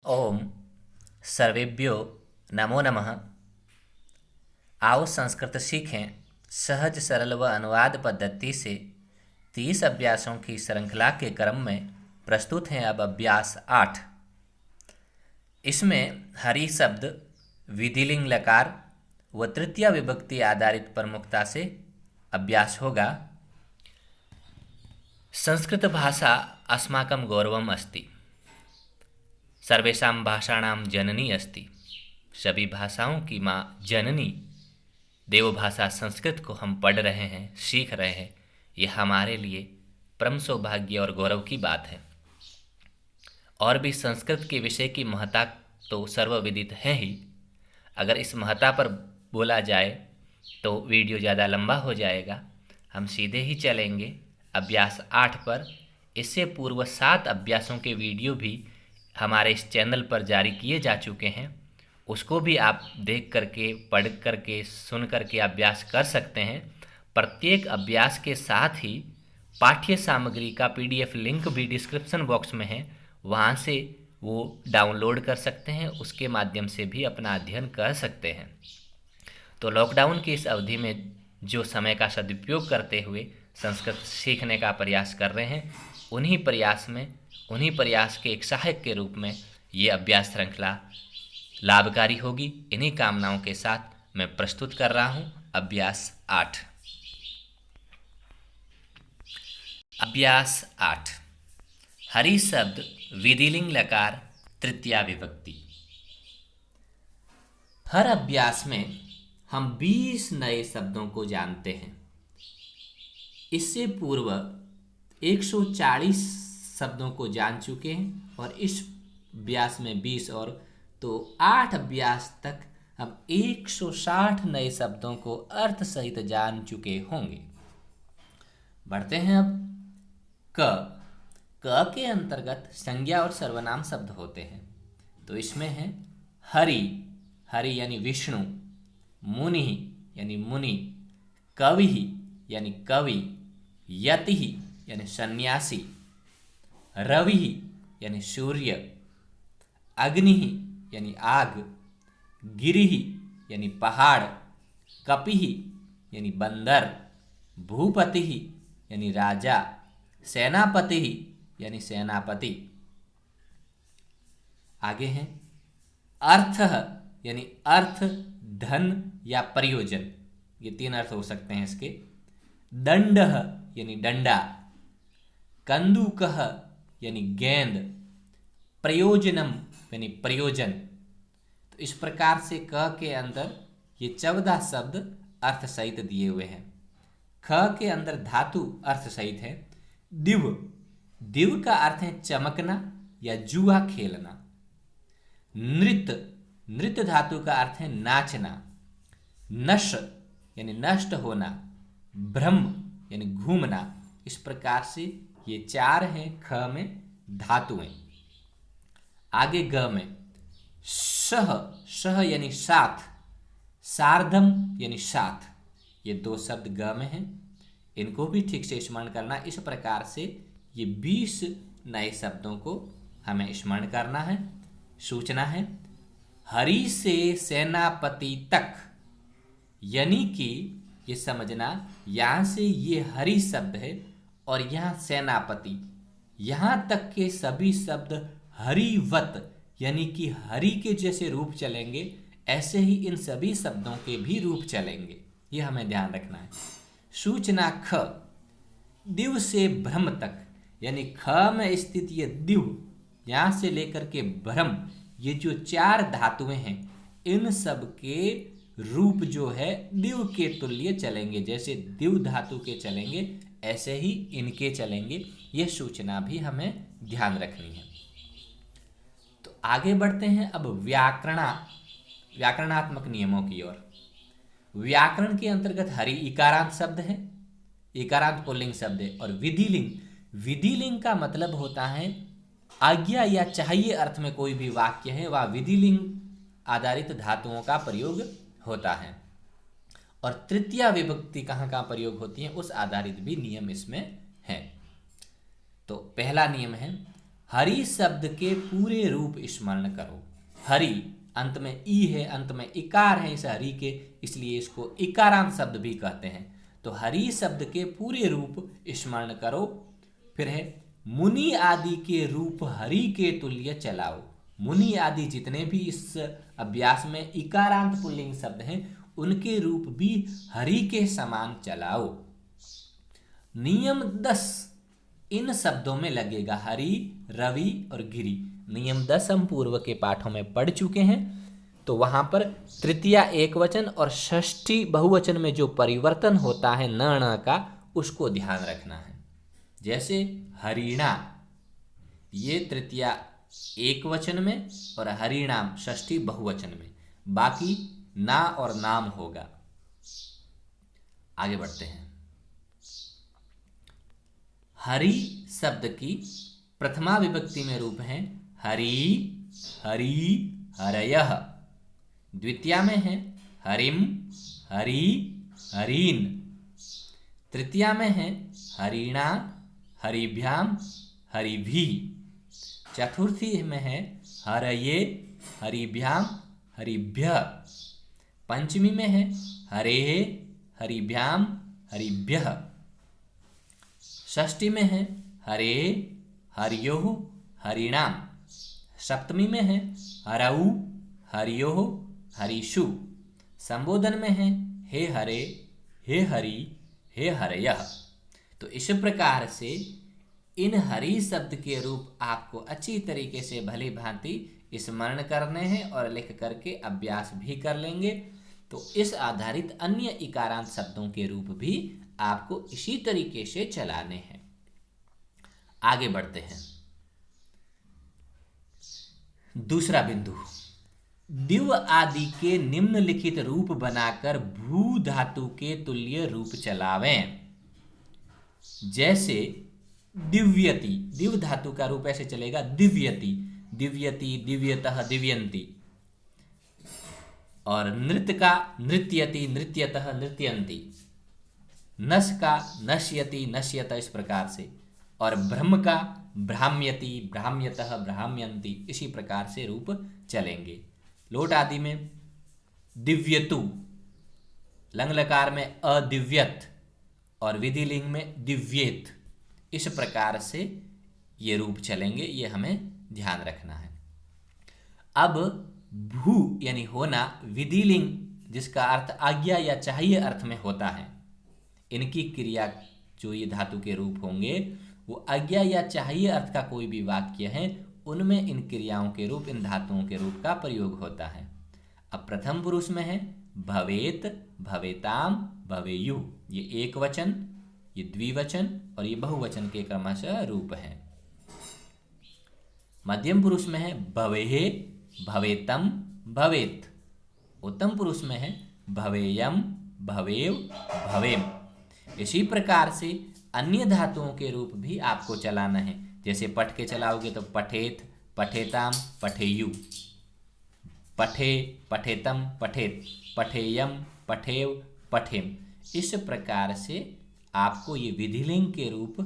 ओम सर्वेभ्यो नमो नमः। आओ संस्कृत सीखें सहज सरल व अनुवाद पद्धति से 30 अभ्यासों की श्रृंखला के क्रम में प्रस्तुत हैं अब अभ्यास 8। इसमें हरि शब्द, विधिलिंग लकार व तृतीय विभक्ति आधारित प्रमुखता से अभ्यास होगा। संस्कृत भाषा अस्माकं गौरवम् अस्ति, सर्वेषां भाषाणां जननी अस्ति। सभी भाषाओं की माँ जननी देवभाषा संस्कृत को हम पढ़ रहे हैं, सीख रहे हैं। यह हमारे लिए परम सौभाग्य और गौरव की बात है। और भी संस्कृत के विषय की महत्ता तो सर्वविदित है ही। अगर इस महत्ता पर बोला जाए तो वीडियो ज़्यादा लंबा हो जाएगा। हम सीधे ही चलेंगे अभ्यास 8 पर। इससे पूर्व 7 अभ्यासों के वीडियो भी हमारे इस चैनल पर जारी किए जा चुके हैं। उसको भी आप देख करके, पढ़ करके, सुन करके अभ्यास कर सकते हैं। प्रत्येक अभ्यास के साथ ही पाठ्य सामग्री का PDF लिंक भी डिस्क्रिप्शन बॉक्स में है, वहाँ से वो डाउनलोड कर सकते हैं। उसके माध्यम से भी अपना अध्ययन कर सकते हैं। तो लॉकडाउन की इस अवधि में जो समय का सदुपयोग करते हुए संस्कृत सीखने का प्रयास कर रहे हैं, उन्हीं प्रयास के एक सहायक के रूप में ये अभ्यास श्रृंखला लाभकारी होगी। इन्हीं कामनाओं के साथ मैं प्रस्तुत कर रहा हूँ अभ्यास 8। अभ्यास 8। हरि शब्द, विधिलिंग लकार, तृतीया विभक्ति। हर अभ्यास में हम 20 नए शब्दों को जानते हैं। इससे पूर्व 140 शब्दों को जान चुके हैं और इस अभ्यास में 20 और तो 8 अभ्यास तक हम 160 नए शब्दों को अर्थ सहित जान चुके होंगे। बढ़ते हैं अब क के अंतर्गत संज्ञा और सर्वनाम शब्द होते हैं। तो इसमें है हरि, हरि यानी विष्णु, मुनि यानी मुनि, कवि यानी कवि, यति यानी सन्यासी, रवि यानी सूर्य, अग्नि यानी आग, गिरि यानी पहाड़, कपि यानी बंदर, भूपति यानी राजा, सेनापति यानी सेनापति। आगे हैं अर्थ यानी अर्थ, धन या प्रयोजन। ये 3 अर्थ हो सकते हैं इसके। दंड यानी डंडा, कंदुक यानी गेंद, प्रयोजनम यानी प्रयोजन। तो इस प्रकार से क के अंदर ये 14 शब्द अर्थ सहित दिए हुए हैं। ख के अंदर धातु अर्थ सहित है। दिव, दिव का अर्थ है चमकना या जुआ खेलना। नृत्य, नृत्य धातु का अर्थ है नाचना। नश यानी नष्ट होना। भ्रम यानी घूमना। इस प्रकार से ये 4 हैं ख में धातुएं। आगे ग में सह, सह यानी साथ, सार्धम यानी साथ। ये 2 शब्द ग में हैं। इनको भी ठीक से स्मरण करना। इस प्रकार से ये 20 नए शब्दों को हमें स्मरण करना है। सूचना है हरि से सेनापति तक, यानी कि ये समझना यहाँ से ये हरि शब्द है और यहाँ सेनापति, यहाँ तक के सभी शब्द हरिवत यानी कि हरि के जैसे रूप चलेंगे, ऐसे ही इन सभी शब्दों के भी रूप चलेंगे। ये हमें ध्यान रखना है। सूचना ख, दिव से भ्रम तक, यानी ख में स्थित ये दिव, यहाँ से लेकर के भ्रम, ये जो 4 धातुएं हैं, इन सब के रूप जो है दिव के तुल्य चलेंगे। जैसे दिव धातु के चलेंगे ऐसे ही इनके चलेंगे। ये सूचना भी हमें ध्यान रखनी है। तो आगे बढ़ते हैं अब व्याकरणात्मक नियमों की ओर। व्याकरण के अंतर्गत हरि इकारांत शब्द है, इकारांत पुल्लिंग शब्द है। और विधिलिंग, विधिलिंग का मतलब होता है आज्ञा या चाहिए अर्थ में कोई भी वाक्य है, वह विधिलिंग आधारित धातुओं का प्रयोग होता है। और तृतीया विभक्ति कहाँ प्रयोग होती है, उस आधारित भी नियम इसमें है। तो पहला नियम है हरि शब्द के पूरे रूप स्मरण करो। हरि अंत में ई है, अंत में इकार है इस हरि के, इसलिए इसको इकारांत शब्द भी कहते हैं। तो हरि शब्द के पूरे रूप स्मरण करो। फिर है मुनि आदि के रूप हरि के तुल्य चलाओ। मुनि आदि जितने भी इस अभ्यास में इकारांत पुल्लिंग शब्द हैं उनके रूप भी हरि के समान चलाओ। नियम 10 इन शब्दों में लगेगा, हरि, रवि और गिरि। नियम 10 हम पूर्व के पाठों में पढ़ चुके हैं। तो वहां पर तृतीया एक वचन और षष्ठी बहुवचन में जो परिवर्तन होता है न न का, उसको ध्यान रखना है। जैसे हरिणा, ये तृतीया एक वचन में और हरिणाम षष्ठी बहुवचन में, बाकी ना और नाम होगा। आगे बढ़ते हैं। हरि शब्द की प्रथमा विभक्ति में रूप हैं हरि, हरि, हरयः। द्वितीया में है हरिम, हरि, हरीन। तृतीया में है हरिणा, हरिभ्याम, हरिभिः। चतुर्थी में है हरये, हरिभ्याम, हरिभ्यः। पंचमी में है हरे, हरिभ्याम, हरिभ्यः। षष्ठी में है हरे, हरियोः, हरिणाम। सप्तमी में है हरऊ, हरियोः, हरिषु। संबोधन में है हे हरे, हे हरि, हे हरयः। तो इस प्रकार से इन हरि शब्द के रूप आपको अच्छी तरीके से भली भांति स्मरण करने हैं और लिख करके अभ्यास भी कर लेंगे। तो इस आधारित अन्य इकारांत शब्दों के रूप भी आपको इसी तरीके से चलाने हैं। आगे बढ़ते हैं। दूसरा बिंदु, दिव आदि के निम्नलिखित रूप बनाकर भू धातु के तुल्य रूप चलावें। जैसे दिव्यति, दिव धातु का रूप ऐसे चलेगा दिव्यति, दिव्यति, दिव्यतः, दिव्यन्ति। और नृत्य का नृत्यति, नृत्यतः, नृत्यन्ति। नश का नश्यति, नश्यत, इस प्रकार से। और ब्रह्म का भ्राम्यति, भ्राम्यतः, भ्राम्यन्ति, इसी प्रकार से रूप चलेंगे। लोट आदि में दिव्यतु, लंग लकार में अदिव्यत और विधिलिंग में दिव्येत, इस प्रकार से ये रूप चलेंगे। ये हमें ध्यान रखना है। अब भू यानी होना, विधिलिंग जिसका अर्थ आज्ञा या चाहिए अर्थ में होता है, इनकी क्रिया जो ये धातु के रूप होंगे वो आज्ञा या चाहिए अर्थ का कोई भी वाक्य है उनमें इन क्रियाओं के रूप, इन धातुओं के रूप का प्रयोग होता है। अब प्रथम पुरुष में है भवेत, भवेताम, भवेयु। ये एक वचन, ये द्विवचन और ये बहुवचन के क्रमशः रूप हैं। मध्यम पुरुष में है भवेहे, भवेतम, भवेत। उत्तम पुरुष में है भवेयम, भवेव, भवेम। इसी प्रकार से अन्य धातुओं के रूप भी आपको चलाना है। जैसे पठ के चलाओगे तो पठेत, पठेताम, पठेयु। पठे, पठेतम, पठेत, पठेयम, पठेव, पठेम। इस प्रकार से आपको ये विधिलिंग के रूप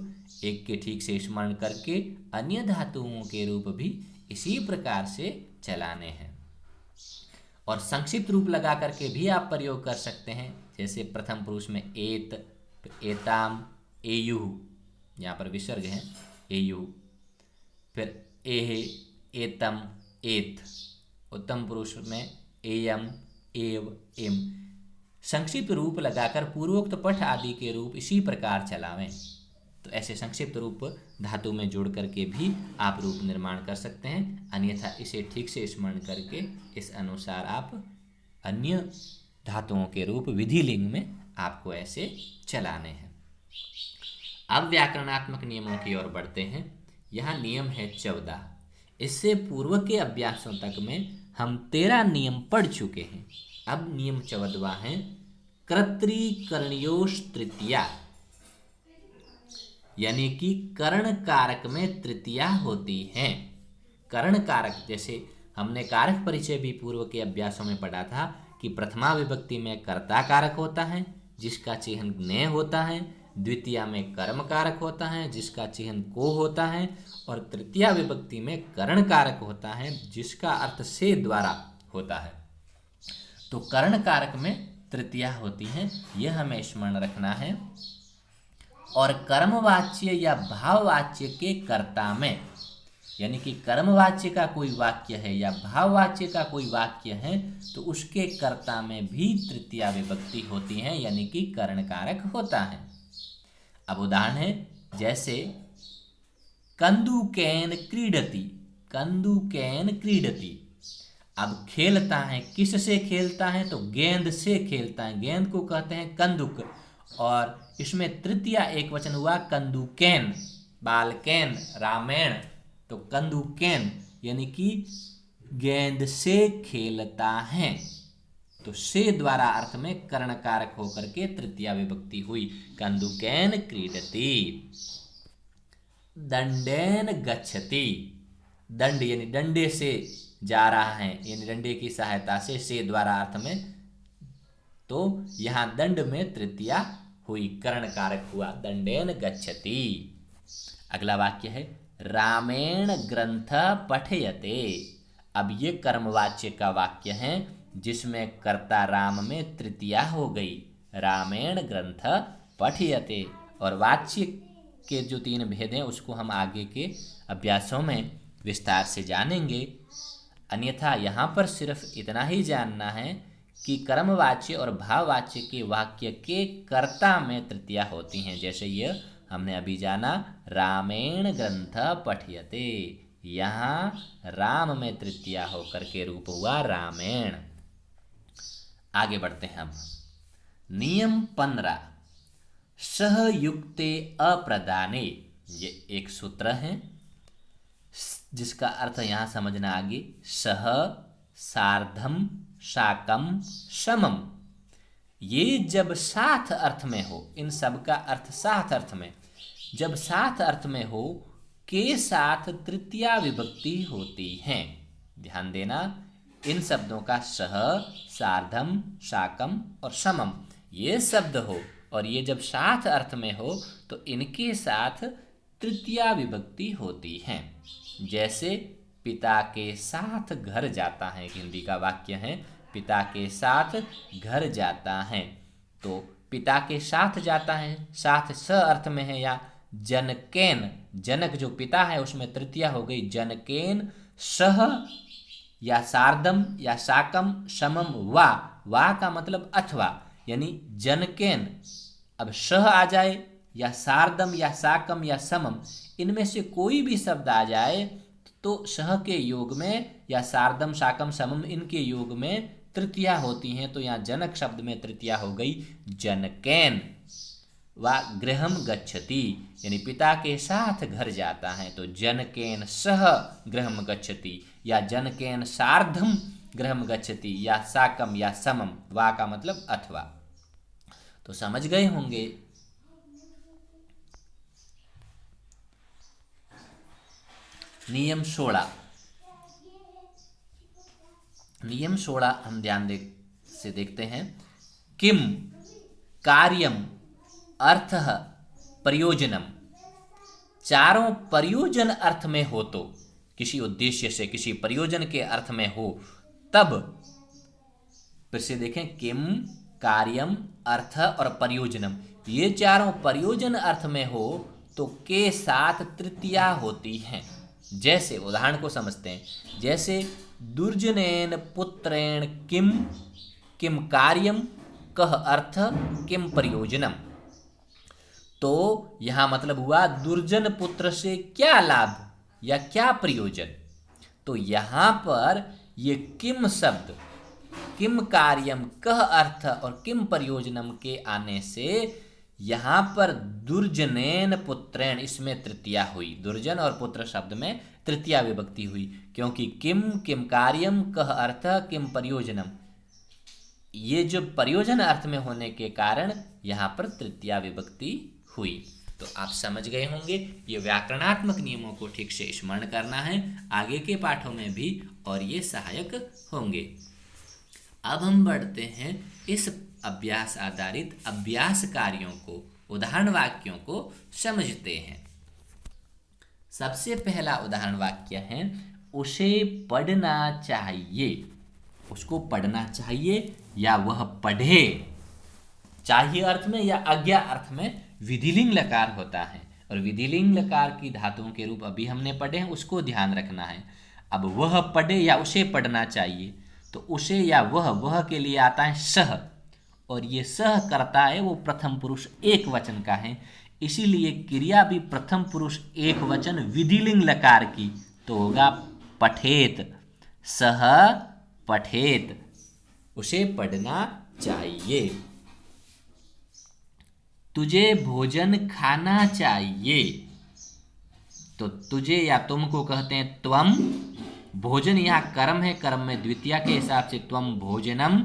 एक के ठीक से स्मरण करके अन्य धातुओं के रूप भी इसी प्रकार से चलाने हैं। और संक्षिप्त रूप लगा करके भी आप प्रयोग कर सकते हैं। जैसे प्रथम पुरुष में एत, एताम, एयु, यहाँ पर विसर्ग है एयु। फिर एहे, एतम, एत। उत्तम पुरुष में एयम, एव, एम। संक्षिप्त रूप लगाकर पूर्वोक्त पठ आदि के रूप इसी प्रकार चलावें। तो ऐसे संक्षिप्त रूप धातु में जोड़ करके भी आप रूप निर्माण कर सकते हैं। अन्यथा इसे ठीक से स्मरण करके इस अनुसार आप अन्य धातुओं के रूप विधिलिंग में आपको ऐसे चलाने हैं। अब व्याकरणात्मक नियमों की ओर बढ़ते हैं। यहाँ नियम है 14। इससे पूर्व के अभ्यासों तक में हम 13 नियम पढ़ चुके हैं। अब नियम 14वां है कर्तृकरणयोश तृतीया, यानी कि कर्ण कारक में तृतीया होती है। कर्ण कारक, जैसे हमने कारक परिचय भी पूर्व के अभ्यासों में पढ़ा था कि प्रथमा विभक्ति में कर्ता कारक होता है जिसका चिह्न ज्ञेय होता है। द्वितीया में कर्म कारक होता है जिसका चिह्न को होता है, और तृतीया विभक्ति में करण कारक होता है जिसका अर्थ से द्वारा होता है। तो करण कारक में तृतीया होती है, यह हमें स्मरण रखना है। और कर्मवाच्य या भाववाच्य के कर्ता में, यानी कि कर्मवाच्य का कोई वाक्य है या भाववाच्य का कोई वाक्य है तो उसके कर्ता में भी तृतीया विभक्ति होती है, यानी कि करण कारक होता है। अब उदाहरण है, जैसे कंदुकेन क्रीडति, कंदुकेन क्रीडति। अब खेलता है, किस से खेलता है? तो गेंद से खेलता है, गेंद को कहते हैं कंदुक, और इसमें तृतीया एक वचन हुआ कंदुकेन, बालकेन, रामेण। तो कंदुकेन यानी कि गेंद से खेलता है, तो से द्वारा अर्थ में कर्ण कारक होकर के तृतीया विभक्ति हुई, कंदुकेन क्रीडति। दंडेन गच्छति, दंड यानी डंडे से जा रहा है, यानी डंडे की सहायता से द्वारा अर्थ में, तो यहां दंड में तृतीया हुई, कर्ण कारक हुआ, दंडेन गच्छति। अगला वाक्य है रामेण ग्रंथ पठयते। अब ये कर्मवाच्य का वाक्य है जिसमें कर्ता राम में तृतीया हो गई, रामेण ग्रंथ पठयते। और वाच्य के जो 3 भेद हैं उसको हम आगे के अभ्यासों में विस्तार से जानेंगे। अन्यथा यहाँ पर सिर्फ इतना ही जानना है कि कर्मवाच्य और भाववाच्य के वाक्य के कर्ता में तृतीया होती हैं। जैसे ये हमने अभी जाना, रामेण ग्रंथ पठयते, यहाँ राम में तृतीया होकर के रूप हुआ रामेण। आगे बढ़ते हैं हम। नियम 15, सहयुक्ते अप्रदाने। ये एक सूत्र है जिसका अर्थ यहाँ समझना आगे, सह, सार्धम, साकम, समम। ये जब साथ अर्थ में हो, इन सब का अर्थ साथ अर्थ में, जब साथ अर्थ में हो के साथ तृतीया विभक्ति होती है। ध्यान देना, इन शब्दों का सह, सार्धम, साकम और समम ये शब्द हो और ये जब साथ अर्थ में हो तो इनके साथ तृतीया विभक्ति होती है। जैसे पिता के साथ घर जाता है, हिंदी का वाक्य है, पिता के साथ घर जाता है। तो पिता के साथ जाता है, साथ स अर्थ में है, या जनकेन, जनक जो पिता है उसमें तृतीया हो गई, जनकेन सह, या सार्धम या साकम, समम वा का मतलब अथवा, यानी जनकेन। अब सह आ जाए या सार्धम या साकम या समम, इनमें से कोई भी शब्द आ जाए तो सह के योग में या सार्धम, साकम, समम इनके योग में तृतीया होती हैं। तो यहाँ जनक शब्द में तृतीया हो गई जनकेन। वा गृहम गच्छति, यानी पिता के साथ घर जाता है, तो जनकेन सह गृहम गच्छति, या जनकेन सार्धम गृहम गच्छति, या साकम या समम, वा का मतलब अथवा। तो समझ गए होंगे। नियम 16, नियम 16 हम ध्यान से देखते हैं। किम कार्यम अर्थः प्रयोजनम। चारों प्रयोजन अर्थ में हो, तो किसी उद्देश्य से किसी प्रयोजन के अर्थ में हो तब, फिर से देखें, किम, कार्यम, अर्थ और प्रयोजनम, ये चारों प्रयोजन अर्थ में हो तो के साथ तृतीया होती हैं। जैसे उदाहरण को समझते हैं, जैसे दुर्जनेन पुत्रेण किम, किम कार्यम, कह अर्थ, किम प्रयोजनम। तो यहां मतलब हुआ दुर्जन पुत्र से क्या लाभ या क्या प्रयोजन। तो यहां पर ये किम शब्द, किम कार्यम, कह अर्थ और किम प्रयोजनम के आने से यहां पर दुर्जनेन पुत्रेण, इसमें तृतीया हुई, दुर्जन और पुत्र शब्द में तृतीया विभक्ति हुई, क्योंकि किम, किम कार्यम, कह अर्थ, किम प्रयोजनम, ये जो प्रयोजन अर्थ में होने के कारण यहां पर तृतीया विभक्ति हुई। तो आप समझ गए होंगे। ये व्याकरणात्मक नियमों को ठीक से स्मरण करना है, आगे के पाठों में भी, और ये सहायक होंगे। अब हम बढ़ते हैं इस अभ्यास आधारित अभ्यास कार्यों को उदाहरण वाक्यों को समझते हैं। सबसे पहला उदाहरण वाक्य है उसे पढ़ना चाहिए। उसको पढ़ना चाहिए या वह पढ़े। चाहिए अर्थ में या आज्ञा अर्थ में विधिलिंग लकार होता है और विधिलिंग लकार की धातुओं के रूप अभी हमने पढ़े हैं, उसको ध्यान रखना है। अब वह पढ़े या उसे पढ़ना चाहिए, तो उसे या वह के लिए आता है सह, और ये सह करता है वो प्रथम पुरुष एक वचन का है, इसीलिए क्रिया भी प्रथम पुरुष एक वचन विधिलिंग लकार की, तो होगा पठेत। सह पठेत, उसे पढ़ना चाहिए। तुझे भोजन खाना चाहिए, तो तुझे या तुमको कहते हैं त्वम। भोजन यहाँ कर्म है, कर्म में द्वितीया के हिसाब से त्वम भोजनम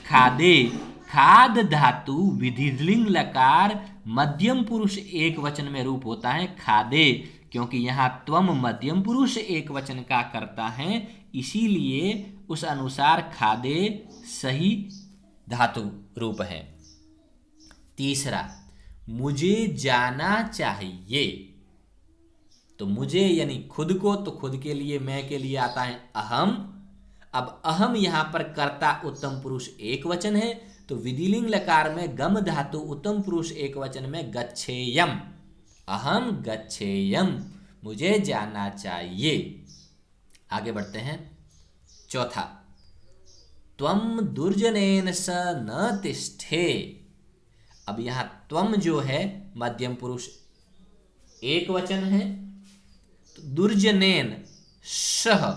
खादे। खाद धातु विधिलिंग लकार मध्यम पुरुष एक वचन में रूप होता है खादे, क्योंकि यहाँ त्वम मध्यम पुरुष एक वचन का करता है, इसीलिए उस अनुसार खादे सही धातु रूप है। तीसरा, मुझे जाना चाहिए, तो मुझे यानी खुद को, तो खुद के लिए मैं के लिए आता है अहम। अब अहम यहां पर कर्ता उत्तम पुरुष एक वचन है, तो विधिलिंग लकार में गम धातु उत्तम पुरुष एक वचन में गच्छेयम। अहम गच्छेयम, मुझे जाना चाहिए। आगे बढ़ते हैं। चौथा, त्वम दुर्जनेन स न तिष्ठे। अब यहां त्वम जो है मध्यम पुरुष एक वचन है, तो दुर्जनेन सह,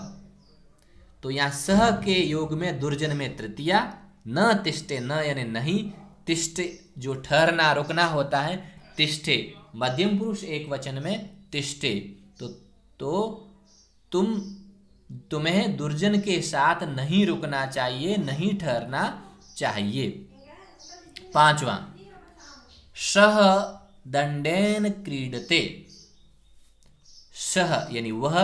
तो यहां सह के योग में दुर्जन में तृतीया। न तिष्ठे, न यानी नहीं, तिष्ठे जो ठहरना रुकना होता है, तिष्ठे मध्यम पुरुष एक वचन में तिष्ठे, तो तुम्हें दुर्जन के साथ नहीं रुकना चाहिए, नहीं ठहरना चाहिए। पांचवा, सह दंडेन क्रीडते। सह यानी वह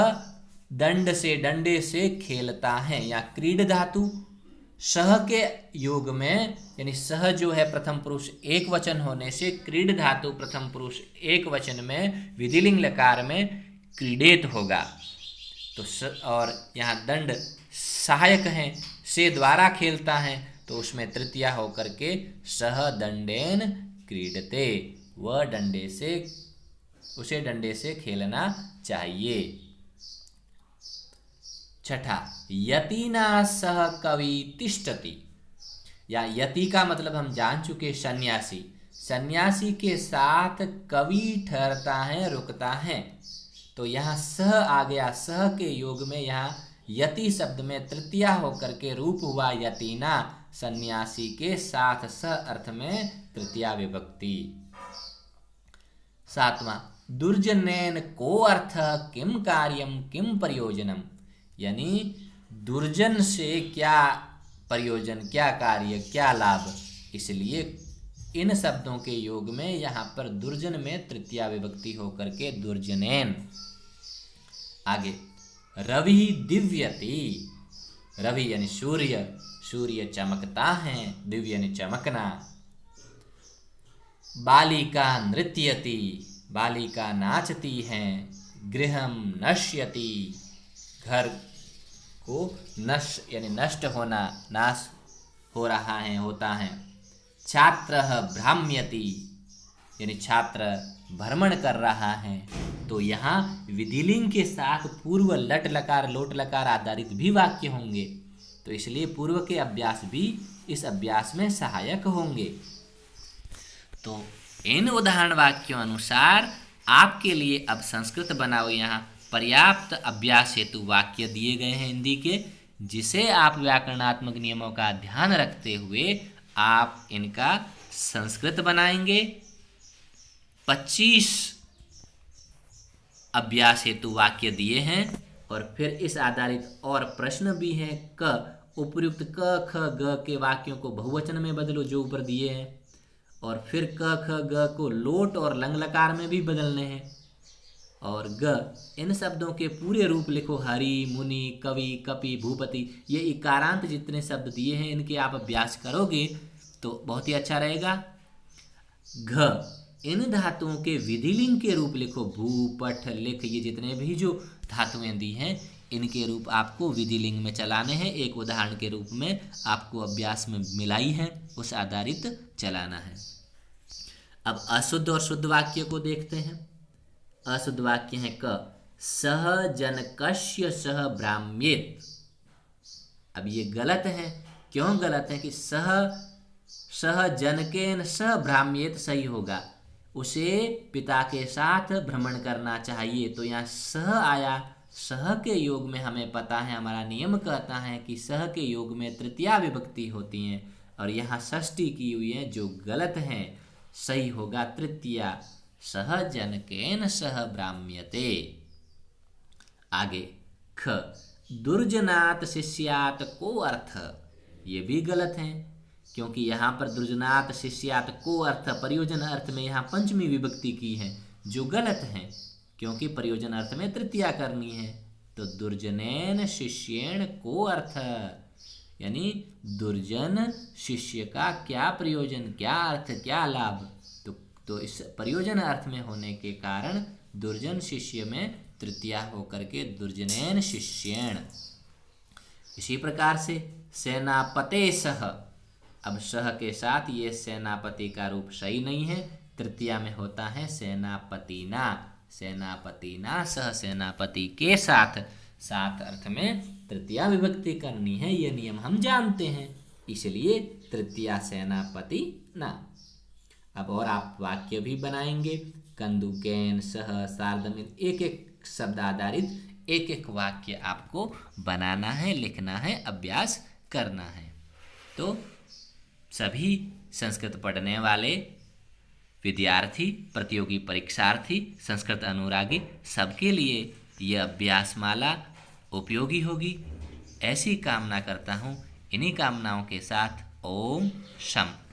दंड से, डंडे से खेलता है। या क्रीड धातु सह के योग में, यानी सह जो है प्रथम पुरुष एक वचन होने से क्रीड धातु प्रथम पुरुष एक वचन में विधिलिंग लकार में क्रीडेत होगा। तो और यहाँ दंड सहायक है, से द्वारा खेलता है, तो उसमें तृतीया होकर के सह दंडेन क्रीडते, वह डंडे से, उसे डंडे से खेलना चाहिए। छठा, यतिना सह कवि तिष्ठति। या यति का मतलब हम जान चुके सन्यासी। सन्यासी के साथ कवि ठहरता है, रुकता है, तो यहाँ सह आ गया। सह के योग में यहाँ यति शब्द में तृतीया होकर के रूप हुआ यतिना, सन्यासी के साथ, सह अर्थ में तृतीया विभक्ति। सातवां, दुर्जनेन को अर्थ किम कार्यम किम प्रयोजनम। यानी दुर्जन से क्या प्रयोजन, क्या कार्य, क्या लाभ, इसलिए इन शब्दों के योग में यहाँ पर दुर्जन में तृतीया विभक्ति होकर के दुर्जनेन। आगे, रवि दिव्यति। रवि यानी सूर्य, सूर्य चमकता है, दिव्य यानी चमकना। बालिका नृत्यति, बालिका नाचती है। गृहम नश्यति, घर को नष्ट यानी नष्ट होना, नाश हो रहा है, होता है। छात्र भ्राम्यति, यानी छात्र भ्रमण कर रहा है। तो यहाँ विधिलिंग के साथ पूर्व लट लकार लोट लकार आधारित भी वाक्य होंगे, तो इसलिए पूर्व के अभ्यास भी इस अभ्यास में सहायक होंगे। तो इन उदाहरण वाक्यों अनुसार आपके लिए अब संस्कृत बनाओ यहाँ पर्याप्त अभ्यास हेतु वाक्य दिए गए हैं हिंदी के, जिसे आप व्याकरणात्मक नियमों का ध्यान रखते हुए आप इनका संस्कृत बनाएंगे। 25 अभ्यास हेतु वाक्य दिए हैं और फिर इस आधारित और प्रश्न भी हैं। क उपयुक्त क ख ग के वाक्यों को बहुवचन में बदलो जो ऊपर दिए हैं, और फिर क ख ग को लोट और लंग लकार में भी बदलने हैं। और ग, इन शब्दों के पूरे रूप लिखो। हरि, मुनि, कवि, कपि, भूपति, ये इकारांत जितने शब्द दिए हैं इनके आप अभ्यास करोगे तो बहुत ही अच्छा रहेगा। घ, इन धातुओं के विधिलिंग के रूप लिखो। भू, पठ, लिख, ये जितने भी जो धातुएं दी हैं इनके रूप आपको विधिलिंग में चलाने हैं। एक उदाहरण के रूप में आपको अभ्यास में मिलाई है, उस आधारित चलाना है। अब अशुद्ध और शुद्ध वाक्य को देखते हैं। अशुद्ध वाक्य है क, सह जनकस्य सह ब्राह्म्येत। अब ये गलत है। क्यों गलत है? कि सह जनकेन सह ब्राह्म्येत सही होगा, उसे पिता के साथ भ्रमण करना चाहिए। तो यहाँ सह आया। सह के योग में हमें पता है, हमारा नियम कहता है कि सह के योग में तृतीया विभक्ति होती हैं, और यहाँ षष्ठी की हुई है जो गलत है। सही होगा तृतीया, सह जनकेन सह ब्राह्म्यते। आगे ख, दुर्जनात शिष्यात को अर्थ। ये भी गलत है, क्योंकि यहाँ पर दुर्जनात शिष्यात को अर्थ प्रयोजन अर्थ में यहाँ पंचमी विभक्ति की है, जो गलत है, क्योंकि प्रयोजन अर्थ में तृतीया करनी है। तो दुर्जनेन शिष्येण को अर्थ, यानी दुर्जन शिष्य का क्या प्रयोजन, क्या अर्थ, क्या लाभ। तो इस प्रयोजन अर्थ में होने के कारण दुर्जन शिष्य में तृतीया होकर के दुर्जनेन शिष्येण। इसी प्रकार से सेनापते सह। अब सह के साथ ये सेनापति का रूप सही नहीं है, तृतीया में होता है सेनापतिना। सेनापतिना सह, सेनापति के साथ, साथ अर्थ में तृतीया विभक्ति करनी है। ये नियम हम जानते हैं, इसलिए तृतीया सेनापति ना। अब और आप वाक्य भी बनाएंगे। कंदुकेन सह सार्धमिन, एक एक शब्द आधारित एक एक वाक्य आपको बनाना है, लिखना है, अभ्यास करना है। तो सभी संस्कृत पढ़ने वाले विद्यार्थी, प्रतियोगी परीक्षार्थी, संस्कृत अनुरागी, सबके लिए यह अभ्यास माला उपयोगी होगी, ऐसी कामना करता हूँ। इन्हीं कामनाओं के साथ ओम शम।